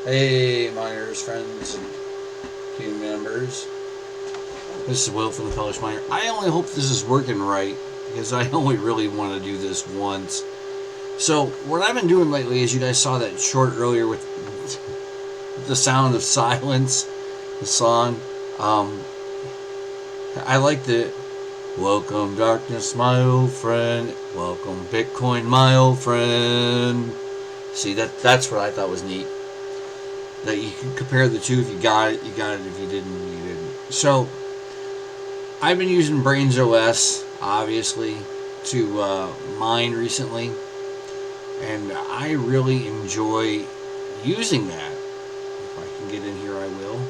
Hey, miners, friends, and team members. This is Will from the Pelish Miner. I only hope this is working right because I only really want to do this once. So, what I've been doing lately is you guys saw that short earlier with the sound of silence, the song. I like the welcome darkness, my old friend. Welcome Bitcoin, my old friend. See, that's what I thought was neat. That you can compare the two. If you got it, you got it. If you didn't, you didn't. So, I've been using Braiins OS, obviously, to mine recently. And I really enjoy using that. If I can get in here, I will.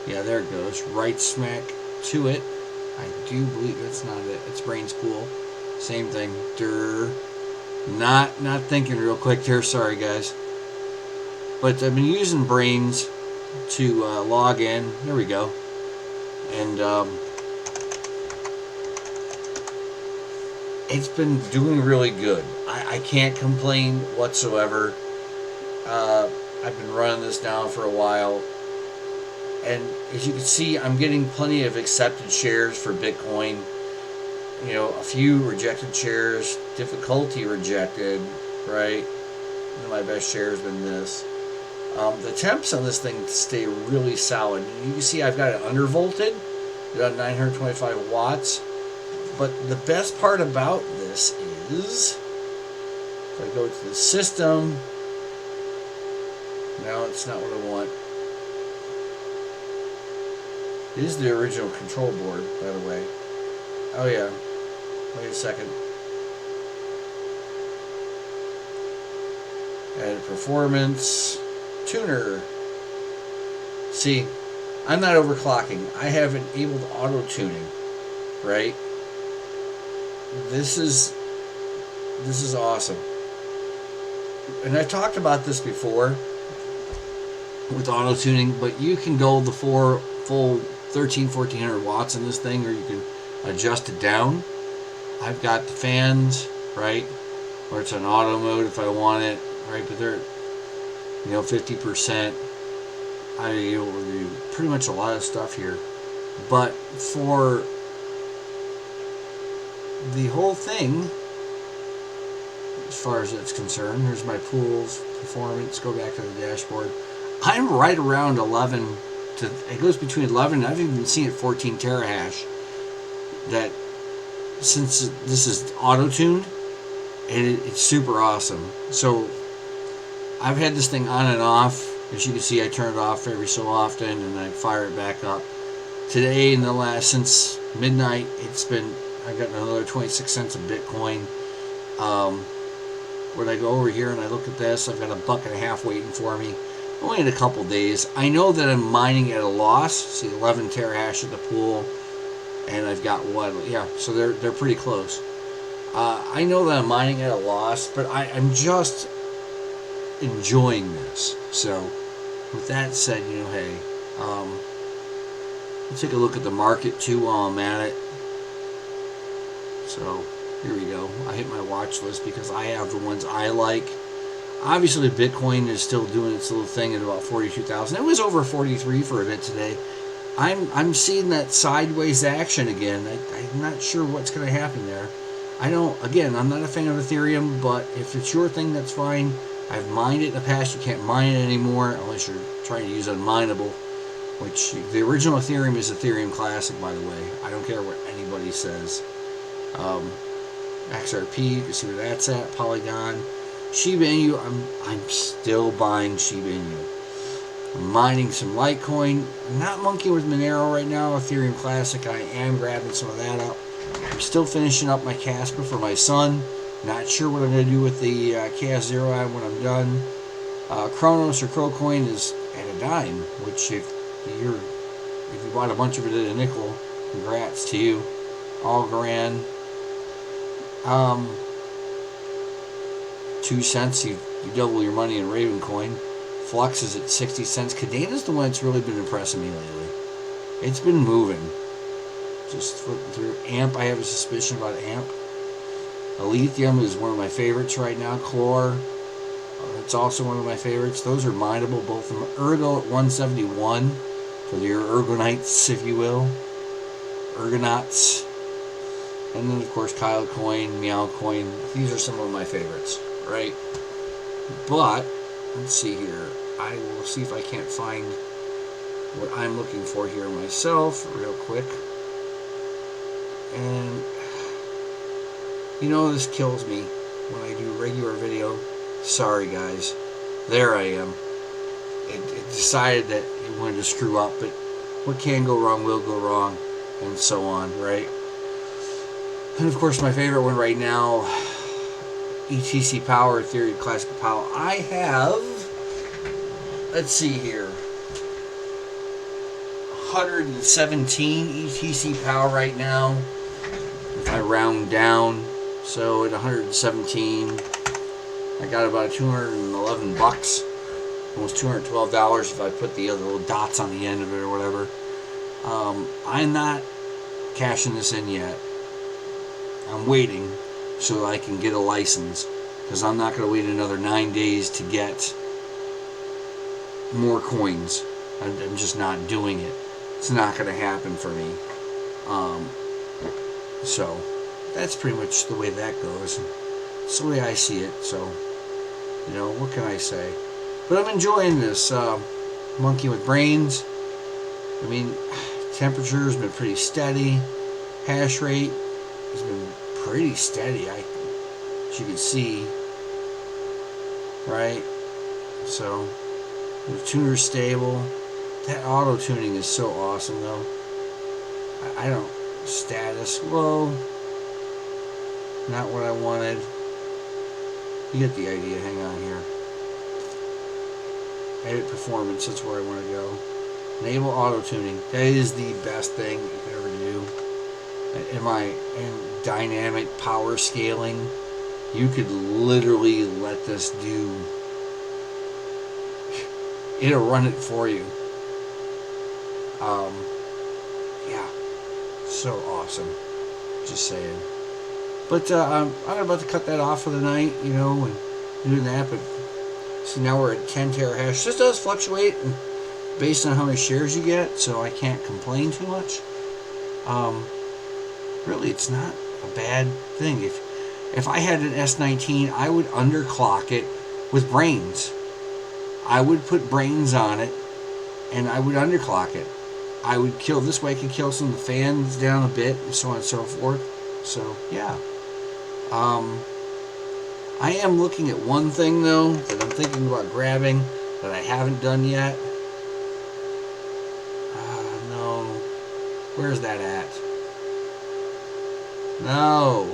Yeah, there it goes. Right smack to it. I do believe that's not it. It's Braiins Cool. Same thing. Durr. Not thinking real quick here. Sorry, guys. But I've been using Braiins to log in. There we go. And it's been doing really good. I can't complain whatsoever. I've been running this now for a while. And as you can see, I'm getting plenty of accepted shares for Bitcoin. You know, a few rejected shares, difficulty rejected, right? One of my best shares has been this. The temps on this thing stay really solid. You can see I've got it undervolted, got 925 watts. But the best part about this is, if I go to the system, no, it's not what I want. It is the original control board, by the way. Oh yeah, wait a second. Add performance. Tuner. See, I'm not overclocking. I have enabled auto tuning, right? This is awesome. And I've talked about this before with auto tuning, but you can go the full 1400 watts in this thing, or you can adjust it down. I've got the fans, right? Or it's an auto mode if I want it, right? But they're 50%. I'm able to do pretty much a lot of stuff here. But for the whole thing, as far as it's concerned, here's my pools, performance, go back to the dashboard. I'm right around 11 to, it goes between 11 and I've even seen it 14 terahash. That, since this is auto-tuned, and it's super awesome. So I've had this thing on and off. As you can see, I turn it off every so often and I fire it back up. Today, since midnight, I got another 26 cents of Bitcoin. When I go over here and I look at this, I've got $1.50 waiting for me. Only in a couple days. I know that I'm mining at a loss. See, 11 terahash at the pool. And I've got so they're pretty close. I know that I'm mining at a loss, but I'm just enjoying this. So with that said, hey, let's take a look at the market too while I'm at it. So here we go. I hit my watch list because I have the ones I like. Obviously Bitcoin is still doing its little thing at about 42,000. It was over 43 for a bit today. I'm seeing that sideways action again. I'm not sure what's going to happen there. I'm not a fan of Ethereum, but if it's your thing, that's fine. I've mined it in the past. You can't mine it anymore unless you're trying to use unminable, which the original Ethereum is Ethereum Classic, by the way. I don't care what anybody says. XRP, you can see where that's at. Polygon. Shiba Inu, I'm still buying Shiba Inu. I'm mining some Litecoin. I'm not monkeying with Monero right now. Ethereum Classic, I am grabbing some of that up. I'm still finishing up my Casper for my son. Not sure what I'm going to do with the KS0i when I'm done. Kronos or Crowcoin is at a dime, which if you bought a bunch of it at a nickel, congrats to you. All grand. 2 cents, you double your money in Ravencoin. Flux is at 60 cents. Cadeta's the one that's really been impressing me lately. It's been moving. Just flipping through. AMP, I have a suspicion about AMP. Lithium is one of my favorites right now. Chlor, That's also one of my favorites. Those are mineable, both of them. Ergo at 171 for your Ergonites, if you will. Ergonauts. And then, of course, Kyle Coin, Meow Coin. These are some of my favorites, right? But, let's see here. I will see if I can't find what I'm looking for here myself real quick. And, you know, this kills me when I do regular video. Sorry, guys. There I am. It decided that it wanted to screw up, but what can go wrong will go wrong, and so on, right? And of course, my favorite one right now, ETC Power, Theory of Classical Power. I have, let's see here, 117 ETC Power right now, if I round down. So at 117, I got about 211 bucks, almost $212 if I put the other little dots on the end of it or whatever. I'm not cashing this in yet. I'm waiting so I can get a license, because I'm not going to wait another 9 days to get more coins. I'm just not doing it. It's not going to happen for me. So that's pretty much the way that goes. It's the way I see it. So, you know, what can I say? But I'm enjoying this monkey with brains. I mean, temperature has been pretty steady. Hash rate has been pretty steady, as you can see, right? So the tuner's stable. That auto tuning is so awesome, though. I don't status low. Not what I wanted. You get the idea. Hang on here. Edit performance. That's where I want to go. Enable auto tuning. That is the best thing you can ever do. And dynamic power scaling, you could literally let this do, it'll run it for you. Yeah, so awesome, just saying. But I'm about to cut that off for the night, you know, and doing that. But see, now we're at 10 terahash. This does fluctuate based on how many shares you get, so I can't complain too much. Really, it's not a bad thing. If I had an S19, I would underclock it with Braiins. I would put Braiins on it, and I would underclock it. I would kill, this way I could kill some of the fans down a bit, and so on and so forth. So, yeah. I am looking at one thing, though, that I'm thinking about grabbing, that I haven't done yet. No. Where's that at? No.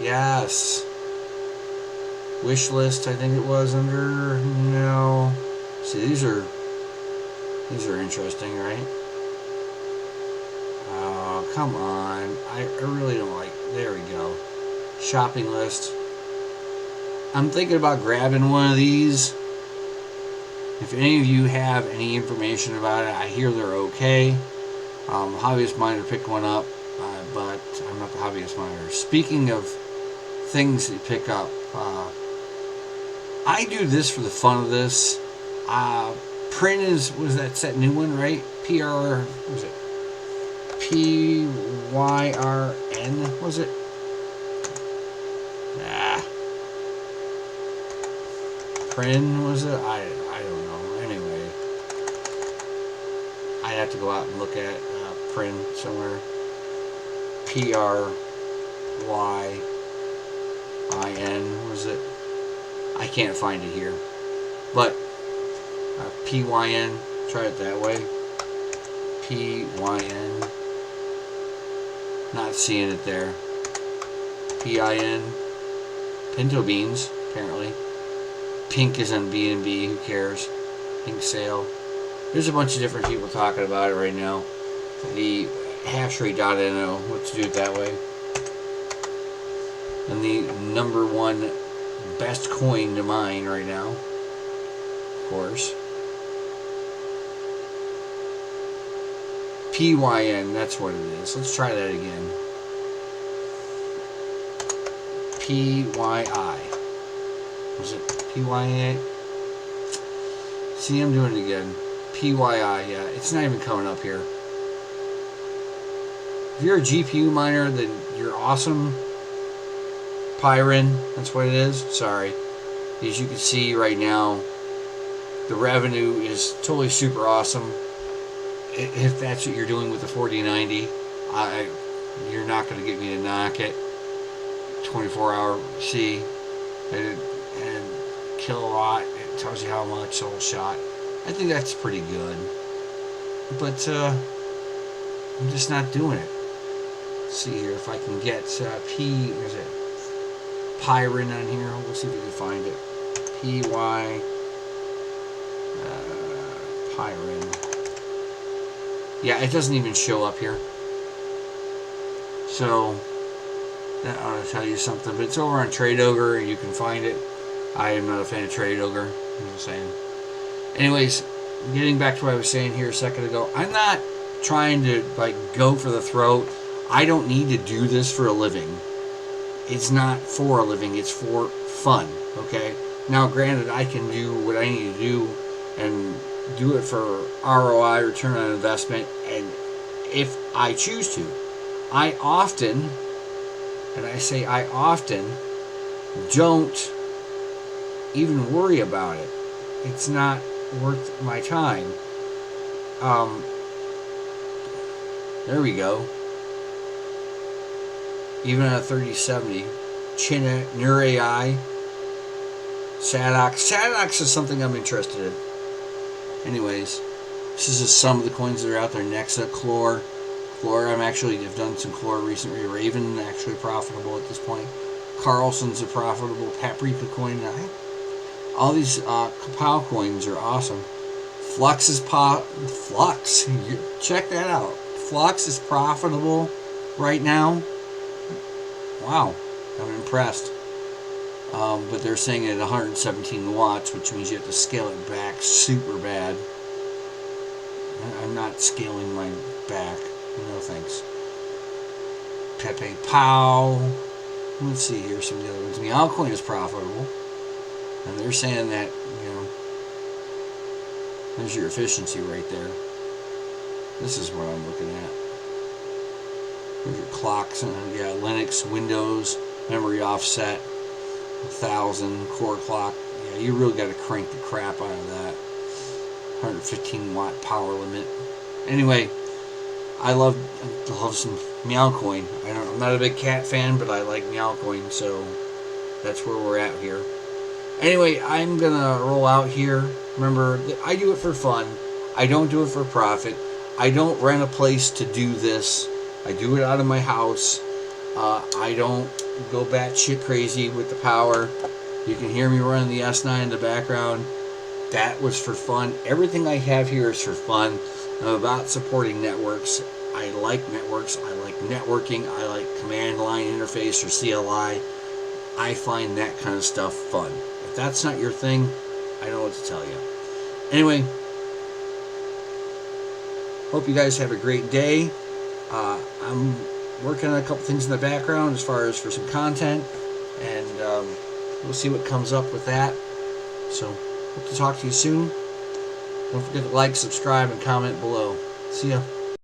Yes. Wish list, I think it was under. No. See, these are interesting, right? Oh, come on. I really don't like. There we go. Shopping list. I'm thinking about grabbing one of these. If any of you have any information about it, I hear they're okay. Hobbyist Miner picked one up. But I'm not the hobbyist miner. Speaking of things that you pick up, I do this for the fun of this. Print was that new one, right? Was it PYRN? Was it? Print was it? I don't know. Anyway, I have to go out and look at print somewhere. PRYIN, was it? I can't find it here. But PYN, try it that way. PYN. Not seeing it there. PIN. Pinto beans, apparently. Pink is on B&B, who cares? Pink sale. There's a bunch of different people talking about it right now. The hashrate.no, let's do it that way. And the #1 best coin to mine right now, of course. PYN, that's what it is. Let's try that again. PYI. Was it PYA? See, I'm doing it again. PYI, yeah. It's not even coming up here. If you're a GPU miner, then you're awesome. Pyrin, that's what it is. Sorry. As you can see right now, the revenue is totally super awesome. If that's what you're doing with the 4090, you're not going to get me to knock it. 24-hour C and kilowatt. It tells you how much soul shot. I think that's pretty good. But I'm just not doing it. Let's see here if I can get there's a Pyrin on here. We'll see if we can find it. PY Pyrin. Yeah, it doesn't even show up here. So that ought to tell you something. But it's over on Trade Ogre, and you can find it. I am not a fan of Trade Ogre. I'm just saying. Anyways, getting back to what I was saying here a second ago, I'm not trying to like go for the throat. I don't need to do this for a living. It's not for a living. It's for fun. Okay. Now, granted, I can do what I need to do and do it for ROI, return on investment, and if I choose to. I often, and I say I often, don't even worry about it. It's not worth my time. There we go. Even on a 3070, China, Nur AI, Sadox is something I'm interested in. Anyways, this is just some of the coins that are out there. Nexa, Chlor, I've done some Chlor recently. Raven actually profitable at this point. Carlson's a profitable. Paprika coin. All these Kapow coins are awesome. Flux is Flux. Check that out. Flux is profitable right now. Wow, I'm impressed. But they're saying it at 117 watts, which means you have to scale it back super bad. I'm not scaling my back. No thanks. Pepe Pow. Let's see here some of the other ones. Meowcoin is profitable. And they're saying that, there's your efficiency right there. This is what I'm looking at. There's your clocks. Yeah, Linux, Windows, memory offset. 1,000 core clock. Yeah, you really got to crank the crap out of that. 115 watt power limit. Anyway, I love some Meowcoin. I'm not a big cat fan, but I like Meowcoin, so that's where we're at here. Anyway, I'm gonna roll out here. Remember, I do it for fun. I don't do it for profit. I don't rent a place to do this. I do it out of my house. I don't go batshit crazy with the power. You can hear me running the S9 in the background. That was for fun. Everything I have here is for fun. I'm about supporting networks. I like networks. I like networking. I like command line interface or CLI. I find that kind of stuff fun. If that's not your thing, I don't know what to tell you. Anyway, hope you guys have a great day. I'm working on a couple things in the background as far as for some content, and we'll see what comes up with that. So, hope to talk to you soon. Don't forget to like, subscribe, and comment below. See ya.